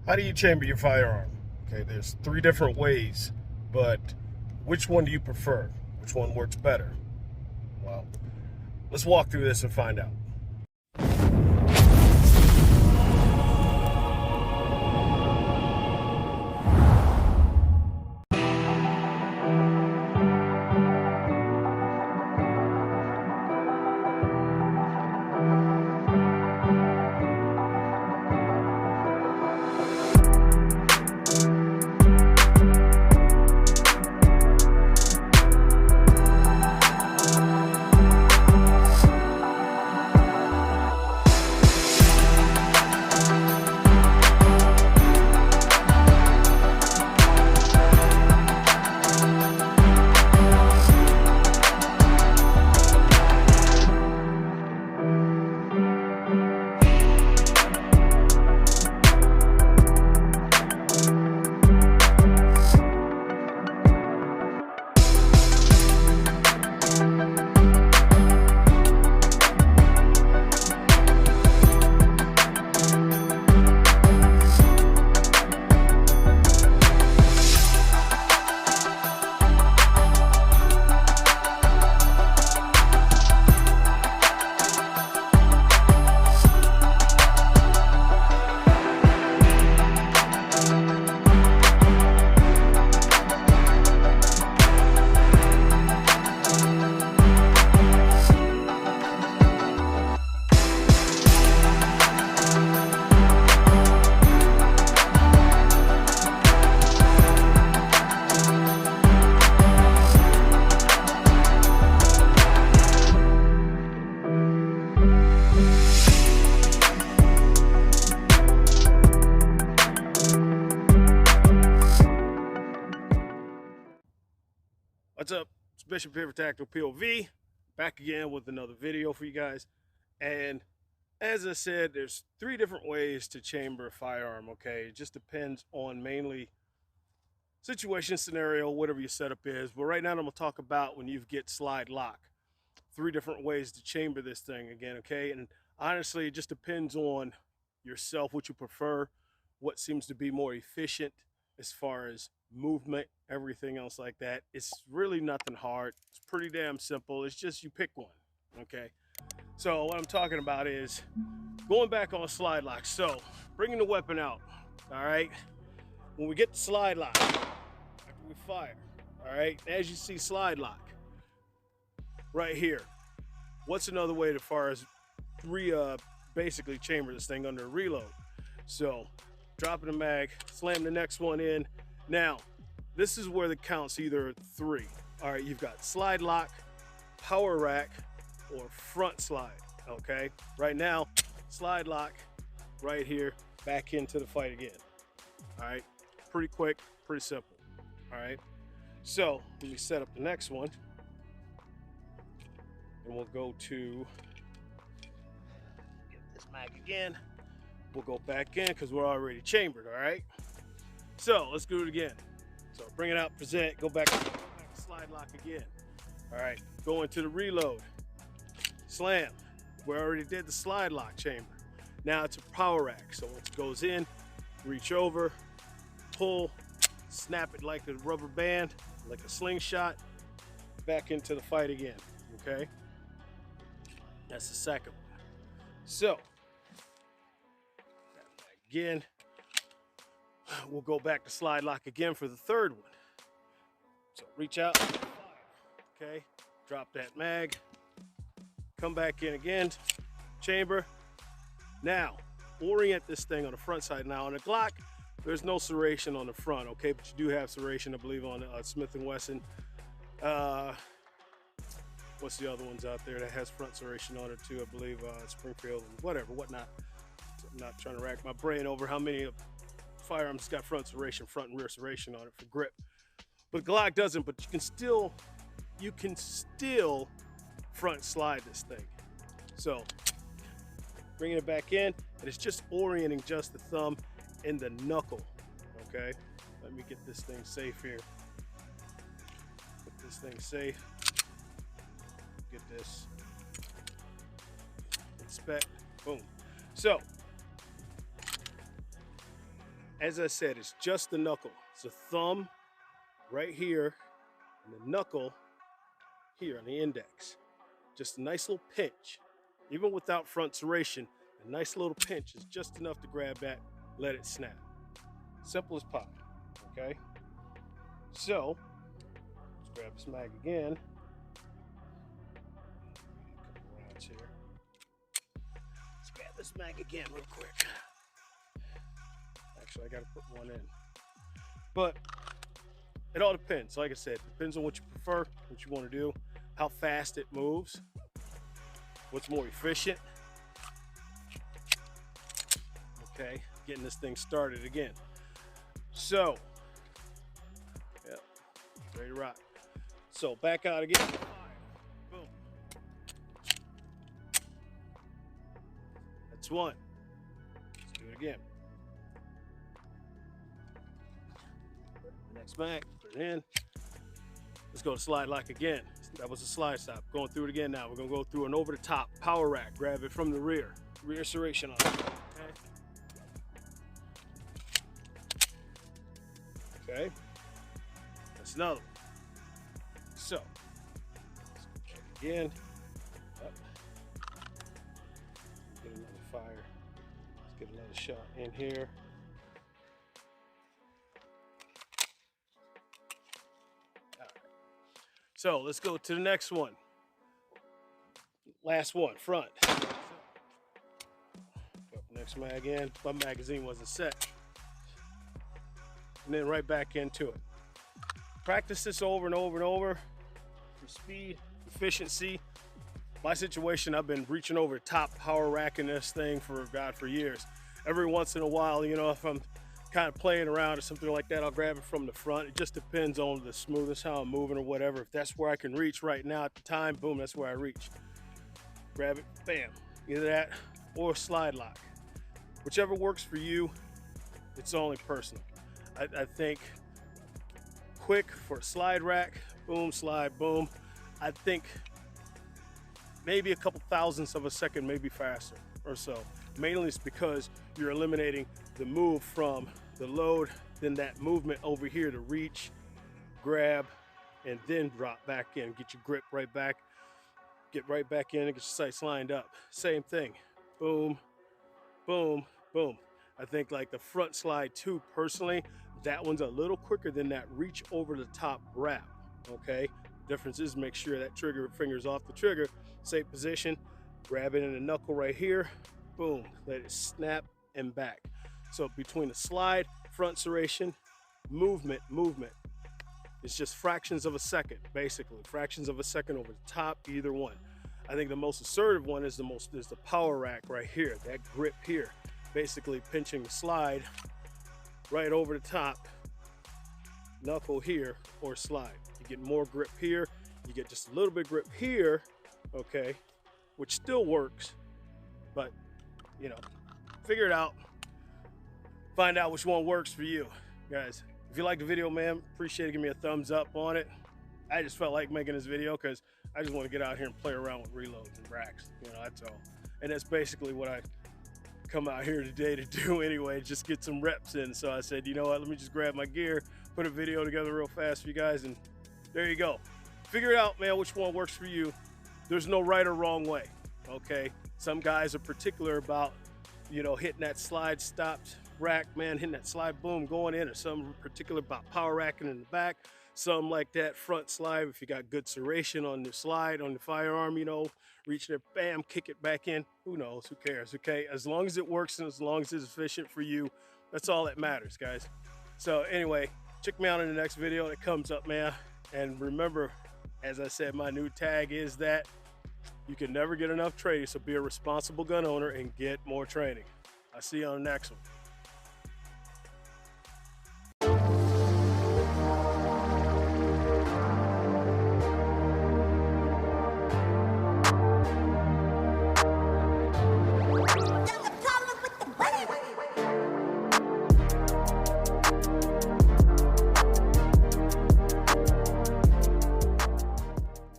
How do you chamber your firearm? Okay, there's three different ways, but which one do you prefer? Which one works better? Well, let's walk through this and find out. What's up? It's Bishop here for Tactical POV, back again with another video for you guys. And as I said, there's three different ways to chamber a firearm, okay? It just depends on mainly situation, scenario, whatever your setup is. But right now I'm gonna talk about when you get slide lock. Three different ways to chamber this thing again, okay? And honestly, it just depends on yourself, what you prefer, what seems to be more efficient as far as movement, everything else like that. It's really nothing hard. It's pretty damn simple. It's just you pick one, okay? So what I'm talking about is going back on slide lock. So bringing the weapon out, all right? When we get the slide lock, after we fire, all right? As you see slide lock right here. What's another way as far as basically chamber this thing under a reload? So dropping the mag, slam the next one in. Now, this is where the count's either three. All right, you've got slide lock, power rack, or front slide, okay? Right now, slide lock right here, back into the fight again. All right, pretty quick, pretty simple, all right? So, we set up the next one, and we'll go to, get this mag again. We'll go back in because we're already chambered, all right? So let's do it again. So bring it out, present, go back to slide lock again. All right, go into the reload, slam. We already did the slide lock chamber. Now it's a power rack. So once it goes in, reach over, pull, snap it like a rubber band, like a slingshot, back into the fight again, okay? That's the second one. So, again, we'll go back to slide lock again for the third one. So reach out, okay, drop that mag, come back in again, chamber. Now, orient this thing on the front side. Now on the Glock, there's no serration on the front, okay, but you do have serration, I believe, on Smith & Wesson. What's the other ones out there that has front serration on it too? I believe Springfield and whatnot. So I'm not trying to rack my brain over how many firearms got front serration, front and rear serration on it for grip. But Glock doesn't, but you can still front slide this thing. So bringing it back in, and it's just orienting just the thumb and the knuckle, okay? Let me get this thing safe here. Get this thing safe. Get this. Inspect. Boom. So As I said, it's just the knuckle. It's the thumb right here and the knuckle here on the index. Just a nice little pinch. Even without front serration, a nice little pinch is just enough to grab that, let it snap. Simple as pie, okay? So, let's grab this mag again. A couple rounds here. Let's grab this mag again real quick. Actually, I gotta put one in. But it all depends. Like I said, it depends on what you prefer, what you want to do, how fast it moves, what's more efficient. Okay, getting this thing started again. So, yep, ready to rock. So back out again. Boom. That's one. Let's do it again. Next mag, put it in. Let's go to slide lock again. That was a slide stop. Going through it again now. We're gonna go through an over the top power rack. Grab it from the rear. Rear serration on it. Okay. That's another one. So, let's check again. Up. Get another fire. Let's get another shot in here. All right. So let's go to the next one. Last one, front. Next mag in. My magazine wasn't set. And then right back into it. Practice this over and over and over for speed, efficiency. My situation, I've been reaching over top, power racking this thing for years. Every once in a while, you know, if I'm kind of playing around or something like that, I'll grab it from the front. It just depends on the smoothness, how I'm moving or whatever. If that's where I can reach right now at the time, boom, that's where I reach. Grab it, bam, either that or slide lock. Whichever works for you, it's only personal. I think quick for a slide rack, boom, slide, boom. I think maybe a couple thousandths of a second, maybe faster or so. Mainly it's because you're eliminating the move from the load, then that movement over here to reach, grab, and then drop back in. Get your grip right back, get right back in and get your sights lined up. Same thing, boom, boom, boom. I think like the front slide too, personally, that one's a little quicker than that reach over the top wrap, okay? Difference is make sure that trigger finger's off the trigger, safe position, grab it in the knuckle right here, boom, let it snap and back. So between the slide, front serration, movement, it's just fractions of a second, basically. Fractions of a second over the top, either one. I think the most assertive one is the power rack right here, that grip here. Basically pinching the slide right over the top, knuckle here, or slide. You get more grip here, you get just a little bit of grip here, okay, which still works, but you know, figure it out, find out which one works for you. Guys, if you like the video, man, appreciate it. Give me a thumbs up on it. I just felt like making this video because I just want to get out here and play around with reloads and racks, you know, that's all. And that's basically what I come out here today to do anyway, just get some reps in. So I said, you know what, let me just grab my gear, put a video together real fast for you guys, and there you go. Figure it out, man, which one works for you. There's no right or wrong way, okay? Some guys are particular about, you know, hitting that slide stopped rack, man, hitting that slide boom going in, or some particular about power racking in the back. Some like that front slide, if you got good serration on the slide, on the firearm, you know, reach there, bam, kick it back in. Who knows, who cares, okay? As long as it works and as long as it's efficient for you, that's all that matters, guys. So anyway, check me out in the next video that comes up, man. And remember, as I said, my new tag is that you can never get enough training, so be a responsible gun owner and get more training. I'll see you on the next one.